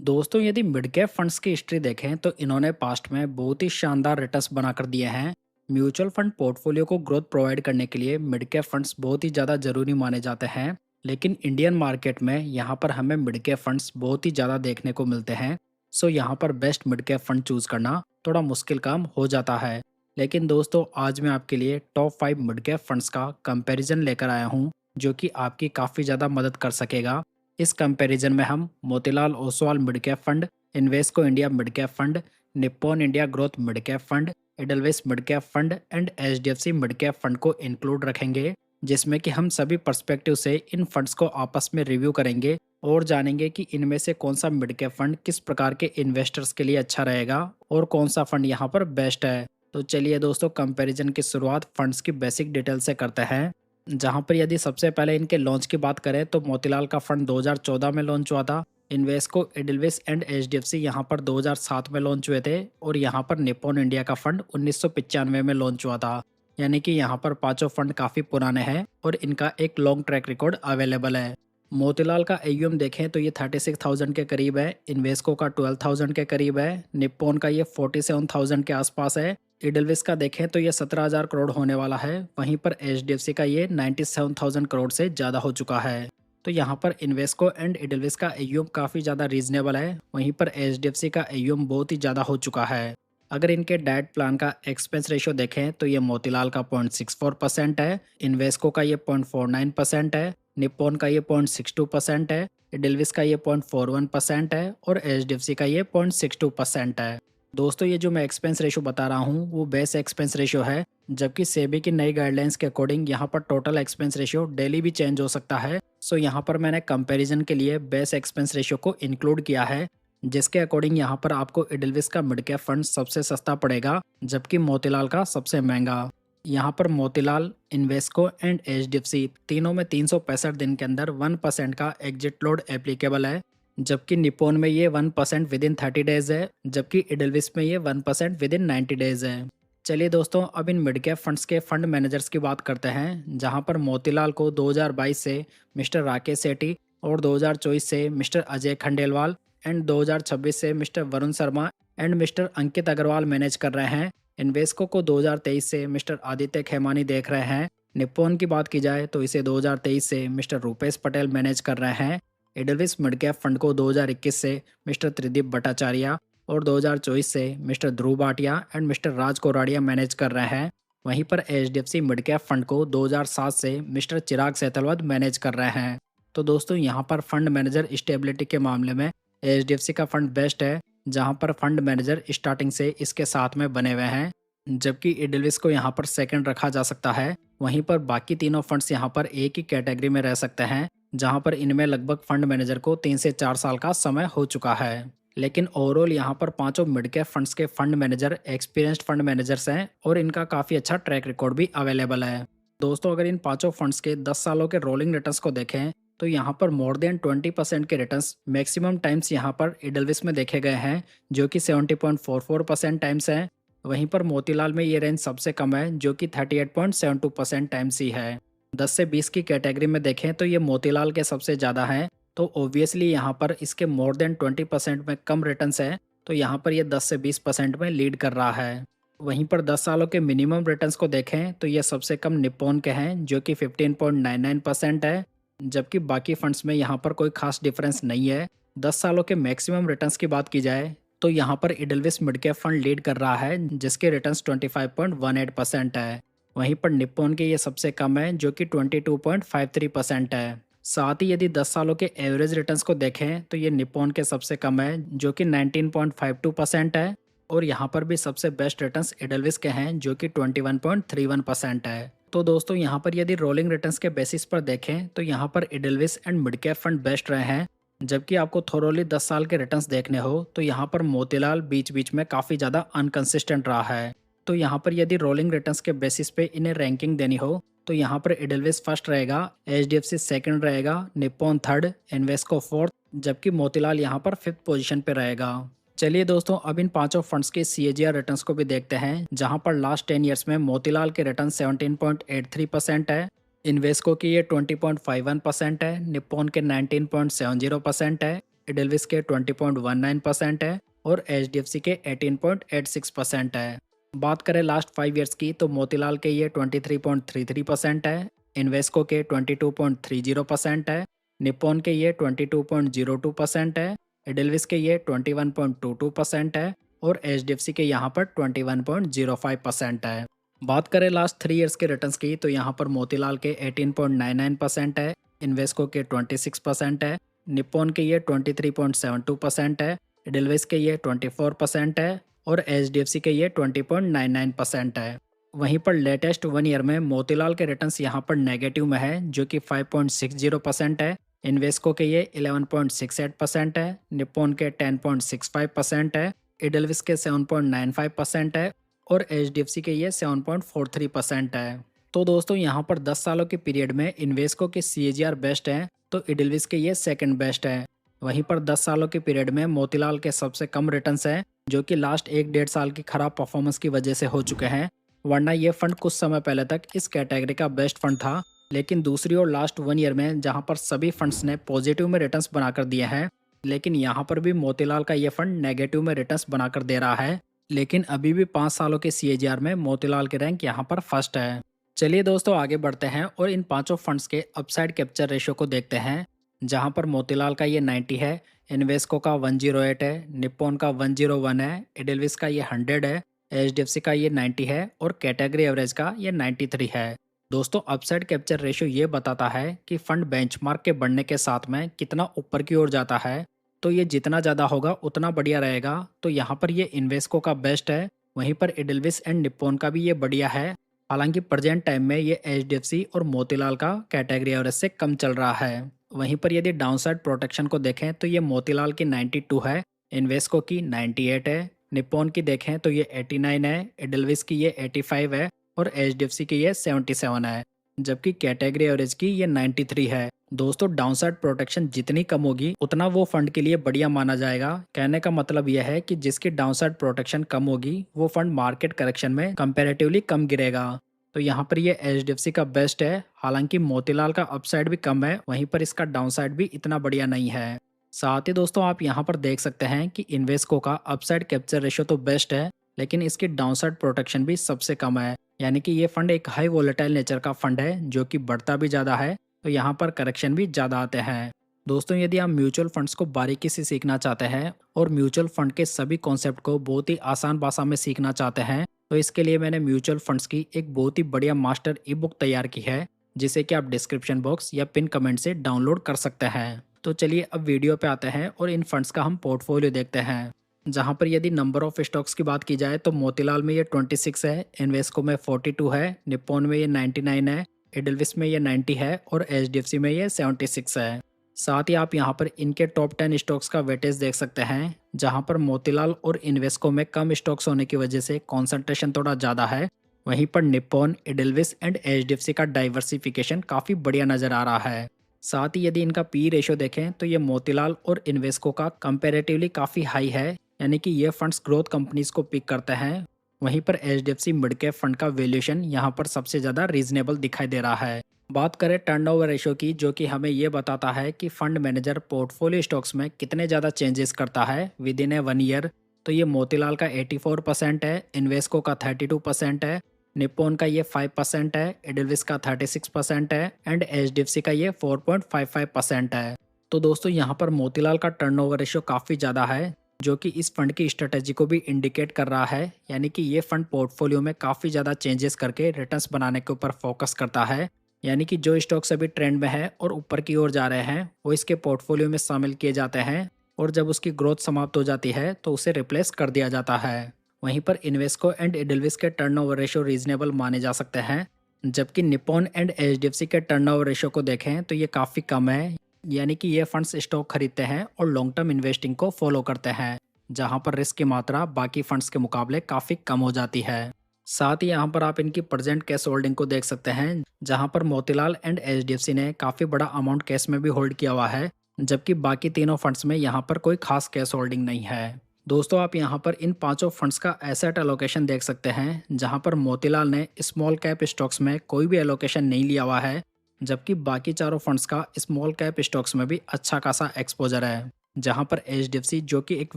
दोस्तों यदि mid cap funds की हिस्ट्री देखें तो इन्होंने पास्ट में बहुत ही शानदार रिटर्न्स बनाकर दिए हैं। म्यूचुअल फंड पोर्टफोलियो को ग्रोथ प्रोवाइड करने के लिए मिड कैप फंड्स बहुत ही ज़्यादा जरूरी माने जाते हैं। लेकिन इंडियन मार्केट में यहाँ पर हमें मिड कैप फंड्स बहुत ही ज़्यादा देखने को मिलते हैं। सो यहाँ पर best mid cap fund choose करना थोड़ा मुश्किल काम हो जाता है। लेकिन दोस्तों आज मैं आपके लिए टॉप 5 मिड कैप फंड्स का कंपैरिजन लेकर आया हूँ, जो कि आपकी काफ़ी ज़्यादा मदद कर सकेगा। इस कंपैरिजन में हम Motilal Oswal mid cap fund, Invesco India mid cap fund, Nippon India growth mid cap fund, edelweiss mid cap fund and HDFC mid cap fund को इंक्लूड रखेंगे, जिसमें कि हम सभी पर्सपेक्टिव से इन फंड्स को आपस में रिव्यू करेंगे और जानेंगे कि इनमें से कौन सा मिड कैप फंड किस प्रकार के इन्वेस्टर्स के लिए अच्छा रहेगा और कौन सा फंड यहाँ पर बेस्ट है। तो चलिए दोस्तों, कंपैरिजन की शुरुआत फंड्स की बेसिक डिटेल से करते हैं। जहां पर यदि सबसे पहले इनके लॉन्च की बात करें तो मोतीलाल का फंड 2014 में लॉन्च हुआ था। इन्वेस्को, एडिलविस एंड एचडीएफसी यहाँ पर 2007 में लॉन्च हुए थे और यहाँ पर निप्पॉन इंडिया का फंड 1995 में लॉन्च हुआ था। यानी कि यहाँ पर पांचों फंड काफ़ी पुराने हैं और इनका एक लॉन्ग ट्रैक रिकॉर्ड अवेलेबल है। मोतीलाल का एयूएम देखें तो ये 36,000 के करीब है, इन्वेस्को का 12,000 के करीब है, निप्पॉन का ये 47,000 के आसपास है, इडलविस का देखें तो ये 17,000 करोड़ होने वाला है। वहीं पर एचडीएफसी का ये 97,000 करोड़ से ज़्यादा हो चुका है। तो यहाँ पर इन्वेस्को एंड इडलविस का एयूएम काफ़ी ज़्यादा रीजनेबल है, वहीं पर एचडीएफसी का एयूएम बहुत ही ज़्यादा हो चुका है। अगर इनके डाइट प्लान का एक्सपेंस रेशियो देखें तो ये मोतीलाल का 0.64% है, इन्वेस्को का ये 0.49% है, निप्पॉन का ये 0.62% है, इडलविस का ये 0.41% है और एचडीएफसी का ये 0.62% है। दोस्तों ये जो मैं एक्सपेंस रेशियो बता रहा हूँ वो बेस एक्सपेंस रेशियो है, जबकि सेबी की नई गाइडलाइंस के अकॉर्डिंग यहाँ पर टोटल एक्सपेंस रेशियो डेली भी चेंज हो सकता है। सो यहाँ पर मैंने कंपैरिजन के लिए बेस एक्सपेंस रेशियो को इंक्लूड किया है, जिसके अकॉर्डिंग यहाँ पर आपको इडलविस का मिड कैप फंड सबसे सस्ता पड़ेगा, जबकि मोतीलाल का सबसे महंगा। यहाँ पर मोतीलाल, इन्वेस्को एंड एचडीएफसी तीनों में 365 दिन के अंदर 1% का एग्जिट लोड एप्लीकेबल है, जबकि निप्पॉन में ये 1% विद इन 30 डेज है, जबकि इडलविस में ये 1% विद इन 90 डेज है। चलिए दोस्तों, अब इन मिड कैप फंड्स के फंड मैनेजर्स की बात करते हैं। जहां पर मोतीलाल को 2022 से मिस्टर राकेश सेठी और 2024 से मिस्टर अजय खंडेलवाल एंड 2026 से mister Varun Sharma and mister Ankit Agarwal manage कर रहे हैं। इन्वेस्को को 2023 से मिस्टर आदित्य खेमानी देख रहे हैं। निप्पॉन की बात की जाए तो इसे 2023 से मिस्टर रूपेश पटेल मैनेज कर रहे हैं। एडलविस मिड कैप फंड को 2021 से मिस्टर त्रिदीप भट्टाचार्य और 2024 से mister Dhruv Bhatia and mister Raj Coradia manage कर रहे हैं। वहीं पर एचडीएफसी मिड कैप फंड को 2007 से मिस्टर चिराग सेतलवद मैनेज कर रहे हैं। तो दोस्तों यहाँ पर फंड मैनेजर स्टेबिलिटी के मामले में एचडीएफसी का फंड बेस्ट है, जहाँ पर फंड मैनेजर स्टार्टिंग से इसके साथ में बने हुए हैं, जबकि एडलविस को यहाँ पर सेकंड रखा जा सकता है। वहीं पर बाकी तीनों फंड्स यहाँ पर एक ही कैटेगरी में रह सकते हैं, जहां पर इनमें लगभग फंड मैनेजर को 3 से 4 साल का समय हो चुका है। लेकिन ओवरऑल यहाँ पर पांचों मिड कैप फंड्स के fund manager experienced fund managers हैं और इनका काफ़ी अच्छा ट्रैक रिकॉर्ड भी अवेलेबल है। दोस्तों अगर इन पांचों फंड्स के 10 सालों के रोलिंग रिटर्न्स को देखें तो यहाँ पर मोर देन 20% के रिटर्न्स मैक्सिमम टाइम्स यहाँ पर इडलविस में देखे गए हैं, जो कि 70.44% टाइम्स हैं। वहीं पर मोतीलाल में ये रेंज सबसे कम है, जो कि 38.72% टाइम्स ही है। 10 से 20 की कैटेगरी में देखें तो ये मोतीलाल के सबसे ज़्यादा हैं, तो ऑब्वियसली यहाँ पर इसके मोर देन 20% में कम रिटर्न्स है, तो यहाँ पर ये 10 से 20% में लीड कर रहा है। वहीं पर 10 सालों के मिनिमम रिटर्न्स को देखें तो ये सबसे कम निप्पॉन के हैं, जो कि 15.99% है, जबकि बाकी फंड्स में यहाँ पर कोई खास डिफरेंस नहीं है। 10 सालों के मैक्सिमम रिटर्न्स की बात की जाए तो यहाँ पर इडलविस मिड कैप फंड लीड कर रहा है, जिसके रिटर्न्स 25.18% है। वहीं पर निप्पॉन के ये सबसे कम है, जो कि 22.53% है। साथ ही यदि 10 सालों के एवरेज रिटर्न्स को देखें तो ये निप्पॉन के सबसे कम है, जो कि 19.52% है, और यहाँ पर भी सबसे बेस्ट रिटर्न्स एडलविस के हैं, जो कि 21.31% है। तो दोस्तों यहाँ पर यदि रोलिंग रिटर्न्स के बेसिस पर देखें तो यहाँ पर Edelweiss and mid cap fund best रहे हैं, जबकि आपको थोरोली 10 साल के रिटर्न्स देखने हो तो यहाँ पर मोतीलाल बीच बीच में काफ़ी ज़्यादा अनकंसिस्टेंट रहा है। तो यहाँ पर यदि रोलिंग रिटर्न्स के बेसिस पे इन्हें रैंकिंग देनी हो तो यहाँ पर एडलविस फर्स्ट रहेगा, एचडीएफसी सेकंड रहेगा, निप्पॉन थर्ड, इन्वेस्को फोर्थ, जबकि मोतीलाल यहाँ पर फिफ्थ पोजीशन पे रहेगा। चलिए दोस्तों, अब इन पांचों फंड्स के सीएजीआर रिटर्न्स को भी देखते हैं, जहां पर लास्ट 10 ईयर्स में मोतीलाल के रिटर्न 17.83% है, इन्वेस्को की ये 20.51% है, निप्पॉन के 19.70% है, एडेलविस के 20.19% है और एचडीएफसी के 18.86% है। बात करें लास्ट 5 ईयर्स की तो मोतीलाल के ये 23.33% है, इन्वेस्को के 22.30% है, निप्पॉन के ये 22.02% है, एडेलविस के ये 21.22% है और एचडीएफसी के यहाँ पर 21.05% है। बात करें लास्ट 3 ईयर्स के रिटर्न्स की तो यहाँ पर मोतीलाल के 18.99% है, इन्वेस्को के 26% है, निप्पॉन के ये 23.72% है, एडेलविस के ये 24% है और एचडीएफसी के ये 20.99% है। वहीं पर लेटेस्ट 1 ईयर में मोतीलाल के रिटर्न्स यहाँ पर नेगेटिव में है जो कि 5.60% है, इन्वेस्को के ये 11.68% है, निप्पॉन के 10.65% है, एडेलविस के 7.95% है और एचडीएफसी के ये 7.43% है। तो दोस्तों यहाँ पर 10 सालों के पीरियड में इन्वेस्को के सीएजीआर बेस्ट है तो एडेलविस के ये सेकंड बेस्ट है। वहीं पर 10 सालों के पीरियड में मोतीलाल के सबसे कम रिटर्न्स हैं जो कि लास्ट 1-1.5 साल की खराब परफॉर्मेंस की वजह से हो चुके हैं, वरना ये फंड कुछ समय पहले तक इस कैटेगरी का बेस्ट फंड था। लेकिन दूसरी ओर लास्ट 1 ईयर में जहाँ पर सभी फंड्स ने पॉजिटिव में रिटर्न्स बनाकर दिए हैं, लेकिन यहाँ पर भी मोतीलाल का ये फंड नेगेटिव में रिटर्न्स बनाकर दे रहा है। लेकिन अभी भी 5 सालों के सीएजीआर में मोतीलाल की रैंक यहाँ पर फर्स्ट है। चलिए दोस्तों आगे बढ़ते हैं और इन पांचों फंड्स के अपसाइड कैप्चर रेशियो को देखते हैं, जहां पर मोतीलाल का ये 90 है, इन्वेस्को का 108 है, निप्पॉन का 101 है, एडेलविस का ये 100 है, एचडीएफसी का ये 90 है और कैटेगरी एवरेज का ये 93 है। दोस्तों अपसाइड कैप्चर रेशियो ये बताता है कि फंड बेंचमार्क के बढ़ने के साथ में कितना ऊपर की ओर जाता है, तो ये जितना ज़्यादा होगा उतना बढ़िया रहेगा। तो यहाँ पर ये इन्वेस्को का बेस्ट है, वहीं पर एडेलविस एंड निप्पॉन का भी ये बढ़िया है। हालांकि प्रेजेंट टाइम में ये एचडीएफसी और मोतीलाल का कैटेगरी एवरेज से कम चल रहा है। वहीं पर यदि डाउनसाइड प्रोटेक्शन को देखें तो ये मोतीलाल की 92 है, इन्वेस्को की 98 है, निप्पॉन की देखें तो ये 89 है, एडेलविस की ये 85 है और एचडीएफसी की ये 77 है, जबकि कैटेगरी एवरेज की ये 93 है। दोस्तों डाउनसाइड प्रोटेक्शन जितनी कम होगी उतना वो फंड के लिए बढ़िया माना जाएगा। कहने का मतलब यह है कि जिसकी डाउनसाइड प्रोटेक्शन कम होगी वो फंड मार्केट करेक्शन में कंपैरेटिवली कम गिरेगा। तो यहाँ पर ये एचडीएफसी का बेस्ट है, हालांकि मोतीलाल का अपसाइड भी कम है, वहीं पर इसका डाउनसाइड भी इतना बढ़िया नहीं है। साथ ही दोस्तों आप यहाँ पर देख सकते हैं कि इन्वेस्को का अपसाइड कैप्चर रेशियो तो बेस्ट है, लेकिन इसकी डाउनसाइड प्रोटेक्शन भी सबसे कम है। यानी कि ये फंड एक हाई वोलेटाइल नेचर का फंड है जो कि बढ़ता भी ज़्यादा है, तो यहाँ पर करेक्शन भी ज़्यादा आते हैं। दोस्तों यदि आप म्यूचुअल फंड्स को बारीकी से सीखना चाहते हैं और म्यूचुअल फंड के सभी कॉन्सेप्ट को बहुत ही आसान भाषा में सीखना चाहते हैं, तो इसके लिए मैंने म्यूचुअल फंड्स की एक बहुत ही बढ़िया मास्टर ई बुक तैयार की है, जिसे कि आप डिस्क्रिप्शन बॉक्स या पिन कमेंट से डाउनलोड कर सकते हैं। तो चलिए अब वीडियो पे आते हैं और इन फंड्स का हम पोर्टफोलियो देखते हैं। जहां पर यदि नंबर ऑफ स्टॉक्स की बात की जाए तो मोतीलाल में ये 26 है, इन्वेस्को में 42 है, निप्पॉन में ये 99 है, एडेलविस में ये 90 है और एचडीएफसी में ये 76 है। साथ ही आप यहाँ पर इनके टॉप 10 स्टॉक्स का वेटेज देख सकते हैं, जहां पर मोतीलाल और इन्वेस्को में कम स्टॉक्स होने की वजह से कॉन्सेंट्रेशन थोड़ा ज़्यादा है, वहीं पर निप्पॉन, एडेलविस एंड एचडीएफसी का डाइवर्सिफिकेशन काफ़ी बढ़िया नज़र आ रहा है। साथ ही यदि इनका पी रेशियो देखें तो ये मोतीलाल और इन्वेस्को का कंपेरेटिवली काफ़ी हाई है, यानी कि ये फंड्स ग्रोथ कंपनीज को पिक करते हैं। वहीं पर एचडीएफसी मिड कैप फंड का वैल्यूएशन यहाँ पर सबसे ज़्यादा रीजनेबल दिखाई दे रहा है। बात करें टर्नओवर रेशियो की, जो कि हमें ये बताता है कि फंड मैनेजर पोर्टफोलियो स्टॉक्स में कितने ज़्यादा चेंजेस करता है विद इन ए 1 ईयर, तो ये मोतीलाल का 84% है, इन्वेस्को का 32% है, निप्पॉन का ये 5% है, एडेलविस का 36% है एंड एचडीएफसी का ये 4.55% है। तो दोस्तों यहाँ पर मोतीलाल का टर्नओवर रेशियो काफ़ी ज़्यादा है, जो कि इस फंड की स्ट्रेटेजी को भी इंडिकेट कर रहा है, यानी कि ये फंड पोर्टफोलियो में काफ़ी ज़्यादा चेंजेस करके रिटर्न्स बनाने के ऊपर फोकस करता है। यानी कि जो स्टॉक्स अभी ट्रेंड में है और ऊपर की ओर जा रहे हैं वो इसके पोर्टफोलियो में शामिल किए जाते हैं और जब उसकी ग्रोथ समाप्त हो जाती है तो उसे रिप्लेस कर दिया जाता है। वहीं पर इन्वेस्को एंड एडेलविस के टर्नओवर रेशियो रीजनेबल माने जा सकते हैं, जबकि निप्पॉन एंड एचडीएफसी के टर्नओवर रेशियो को देखें तो ये काफ़ी कम है। यानी कि ये फंड्स स्टॉक खरीदते हैं और लॉन्ग टर्म इन्वेस्टिंग को फॉलो करते हैं, जहां पर रिस्क की मात्रा बाकी फंड्स के मुकाबले काफ़ी कम हो जाती है। साथ ही यहाँ पर आप इनकी प्रेजेंट कैश होल्डिंग को देख सकते हैं, जहां पर मोतीलाल एंड एचडीएफसी ने काफ़ी बड़ा अमाउंट कैश में भी होल्ड किया हुआ है, जबकि बाकी तीनों फंड्स में यहाँ पर कोई खास कैश होल्डिंग नहीं है। दोस्तों आप यहाँ पर इन पांचों फंड्स का एसेट एलोकेशन देख सकते हैं, जहां पर मोतीलाल ने स्मॉल कैप स्टॉक्स में कोई भी एलोकेशन नहीं लिया हुआ है, जबकि बाकी चारों फंड्स का स्मॉल कैप स्टॉक्स में भी अच्छा खासा एक्सपोजर है। जहां पर एचडीएफसी जो कि एक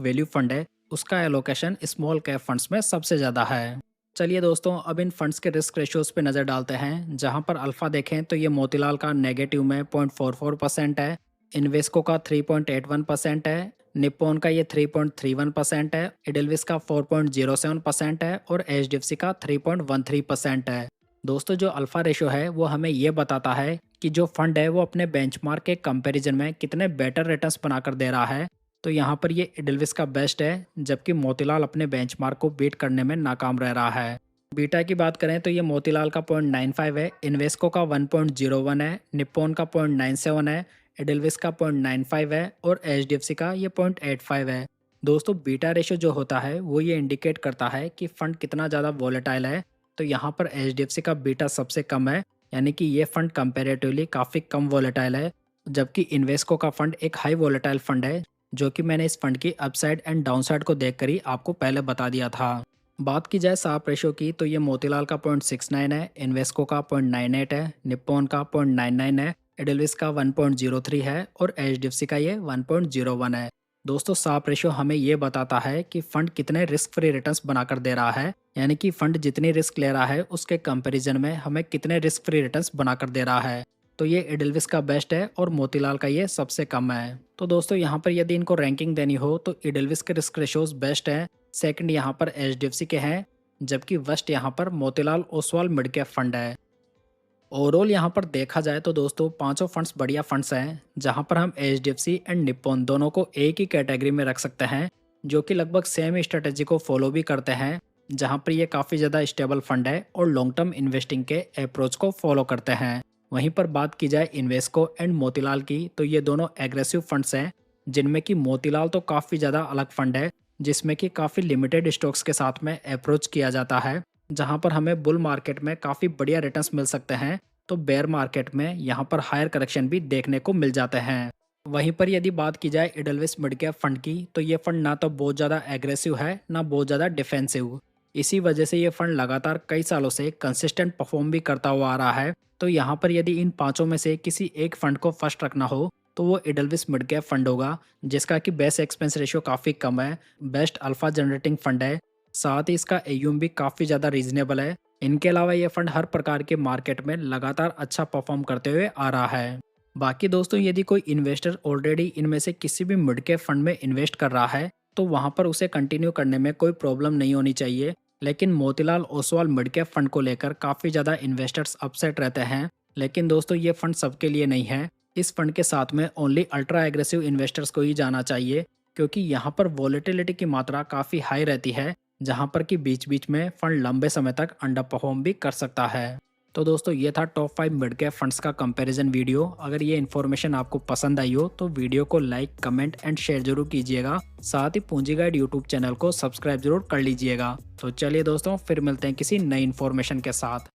वैल्यू फंड है उसका एलोकेशन स्मॉल कैप फंड्स में सबसे ज़्यादा है। चलिए दोस्तों, अब इन फंड्स के रिस्क रेशियोज पे नज़र डालते हैं। जहां पर अल्फा देखें तो ये मोतीलाल का नेगेटिव में 0.44% है, इन्वेस्को का 3.81% है, निप्पॉन का ये 3.31% है, एडेलविस का 4.07% है और एचडीएफसी का 3.13% है। दोस्तों, जो अल्फा रेशो है वो हमें ये बताता है कि जो फंड है वो अपने बेंचमार्क के कंपैरिजन में कितने बेटर रिटर्न्स बनाकर दे रहा है। तो यहाँ पर ये एडेलविस का बेस्ट है, जबकि मोतीलाल अपने बेंचमार्क को बीट करने में नाकाम रह रहा है। बीटा की बात करें तो ये मोतीलाल का 0.95 है, इन्वेस्को का 1.01 है, निप्पॉन का 0.97 है, एडेलविस का 0.95 है और एचडीएफसी का ये 0.85 है। दोस्तों, बीटा रेशो जो होता है वो ये इंडिकेट करता है कि फंड कितना ज़्यादा वॉलेटाइल है। तो यहाँ पर एचडीएफसी का बीटा सबसे कम है, यानी कि ये फंड कंपेरेटिवली काफ़ी कम वॉलेटाइल है, जबकि इन्वेस्को का फंड एक हाई वॉलेटाइल फंड है, जो कि मैंने इस फंड की अपसाइड एंड डाउनसाइड को देखकर ही आपको पहले बता दिया था। बात की जाए साप रेशो की तो ये मोतीलाल का 0.69 है, इन्वेस्को का 0.98 है, निप्पॉन का 0.99 है, एडेलविस का 1.03 है और एचडीएफसी का ये 1.01 है। दोस्तों, साप रेशो हमें ये बताता है कि फंड कितने रिस्क फ्री रिटर्न्स बनाकर दे रहा है, यानी कि फंड जितनी रिस्क ले रहा है उसके कंपैरिजन में हमें कितने रिस्क फ्री रिटर्न्स बनाकर दे रहा है। तो ये एडेलविस का बेस्ट है और मोतीलाल का ये सबसे कम है। तो दोस्तों, यहाँ पर यदि इनको रैंकिंग देनी हो तो एडेलविस के रिस्क रेशोज बेस्ट है, सेकंड यहाँ पर एचडीएफसी के हैं, जबकि फर्स्ट यहाँ पर Motilal Oswal mid cap fund है। ओवरऑल यहाँ पर देखा जाए तो दोस्तों पांचों फंड्स बढ़िया फंड्स हैं, जहाँ पर हम एचडीएफसी एंड निप्पॉन दोनों को एक ही कैटेगरी में रख सकते हैं, जो कि लगभग सेम स्ट्रेटेजी को फॉलो भी करते हैं, जहाँ पर ये काफ़ी ज़्यादा स्टेबल फंड है और लॉन्ग टर्म इन्वेस्टिंग के अप्रोच को फॉलो करते हैं। वहीं पर बात की जाए इन्वेस्को एंड मोतीलाल की तो ये दोनों एग्रेसिव फंड्स हैं, जिनमें कि मोतीलाल तो काफ़ी ज़्यादा अलग फंड है, जिसमें कि काफ़ी लिमिटेड स्टॉक्स के साथ में अप्रोच किया जाता है, जहां पर हमें बुल मार्केट में काफ़ी बढ़िया रिटर्न्स मिल सकते हैं, तो बेयर मार्केट में यहां पर हायर करेक्शन भी देखने को मिल जाते हैं। वहीं पर यदि बात की जाए एडेलविस मिड कैप फंड की तो ये फंड ना तो बहुत ज़्यादा एग्रेसिव है ना बहुत ज़्यादा डिफेंसिव। इसी वजह से ये फंड लगातार कई सालों से कंसिस्टेंट परफॉर्म भी करता हुआ आ रहा है। तो यहाँ पर यदि इन पांचों में से किसी एक फंड को फर्स्ट रखना हो तो वो एडेलविस मिड कैप फंड होगा, जिसका कि बेस्ट एक्सपेंस रेशियो काफ़ी कम है, बेस्ट अल्फा जनरेटिंग फंड है, साथ ही इसका एयूएम भी काफ़ी ज़्यादा रीजनेबल है। इनके अलावा ये फंड हर प्रकार के मार्केट में लगातार अच्छा परफॉर्म करते हुए आ रहा है। बाकी दोस्तों, यदि कोई इन्वेस्टर ऑलरेडी इनमें से किसी भी मिड कैप फंड में इन्वेस्ट कर रहा है तो वहां पर उसे कंटिन्यू करने में कोई प्रॉब्लम नहीं होनी चाहिए। लेकिन Motilal Oswal mid cap fund को लेकर काफ़ी ज़्यादा इन्वेस्टर्स अपसेट रहते हैं। लेकिन दोस्तों, ये फंड सबके लिए नहीं है। इस फंड के साथ में ओनली अल्ट्रा एग्रेसिव इन्वेस्टर्स को ही जाना चाहिए, क्योंकि यहाँ पर वॉलेटिलिटी की मात्रा काफ़ी हाई रहती है, जहाँ पर कि बीच बीच में फंड लंबे समय तक अंडर परफॉर्म भी कर सकता है। तो दोस्तों, ये था टॉप 5 मिड कैप फंड्स का कंपैरिजन वीडियो। अगर ये इन्फॉर्मेशन आपको पसंद आई हो तो वीडियो को लाइक, कमेंट एंड शेयर जरूर कीजिएगा। साथ ही पूंजी गाइड यूट्यूब चैनल को सब्सक्राइब जरूर कर लीजिएगा। तो चलिए दोस्तों, फिर मिलते हैं किसी नई इन्फॉर्मेशन के साथ।